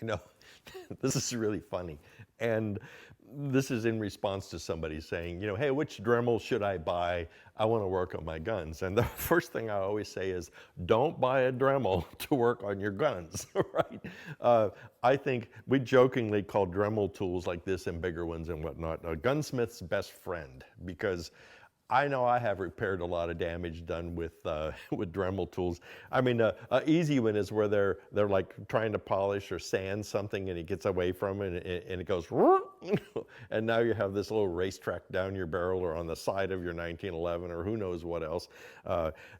you know, this is really funny. And this is in response to somebody saying, you know, hey, which Dremel should I buy? I want to work on my guns. And the first thing I always say is, don't buy a Dremel to work on your guns, right? I think we jokingly call Dremel tools like this and bigger ones and whatnot a gunsmith's best friend, because I know I have repaired a lot of damage done with with Dremel tools. I mean, a easy one is where they're like trying to polish or sand something, and it gets away from it, and it goes, and now you have this little racetrack down your barrel or on the side of your 1911 or who knows what else.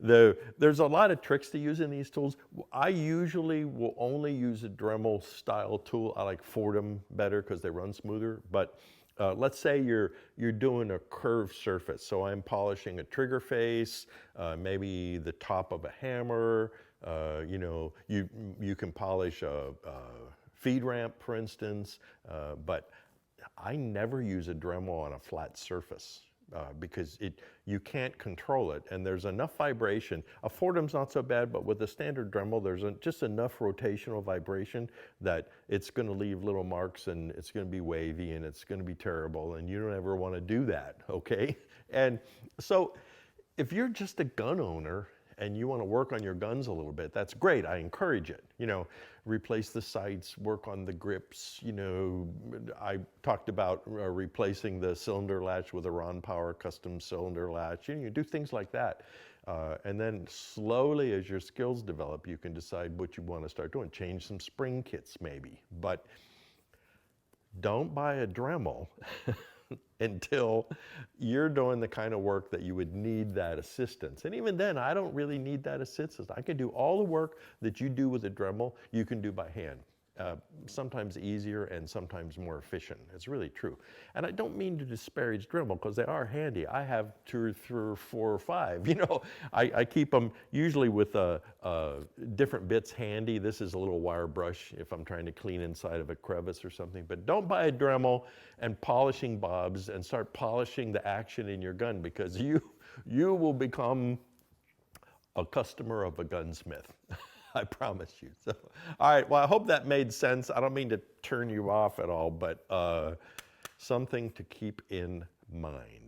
There's a lot of tricks to using these tools. I usually will only use a Dremel style tool. I like Fordham better because they run smoother, but let's say you're doing a curved surface. So I'm polishing a trigger face, maybe the top of a hammer. You know, you can polish a feed ramp, for instance. But I never use a Dremel on a flat surface. Because you can't control it, and there's enough vibration. A Fordham's not so bad, but with a standard Dremel, there's just enough rotational vibration that it's going to leave little marks, and it's going to be wavy, and it's going to be terrible, and you don't ever want to do that, okay? And so if you're just a gun owner and you want to work on your guns a little bit, that's great. I encourage it. You know, replace the sights, work on the grips. You know, I talked about replacing the cylinder latch with a Ron Power custom cylinder latch. You know, you do things like that. And then slowly, as your skills develop, you can decide what you want to start doing. Change some spring kits maybe. But don't buy a Dremel until you're doing the kind of work that you would need that assistance. And even then, I don't really need that assistance. I can do all the work that you do with a Dremel, you can do by hand. Sometimes easier and sometimes more efficient. It's really true. And I don't mean to disparage Dremel because they are handy. I have 2 or 3 or 4 or 5. You know, I keep them usually with different bits handy. This is a little wire brush if I'm trying to clean inside of a crevice or something. But don't buy a Dremel and polishing bobs and start polishing the action in your gun, because you will become a customer of a gunsmith. I promise you. So, all right, well, I hope that made sense. I don't mean to turn you off at all, but something to keep in mind.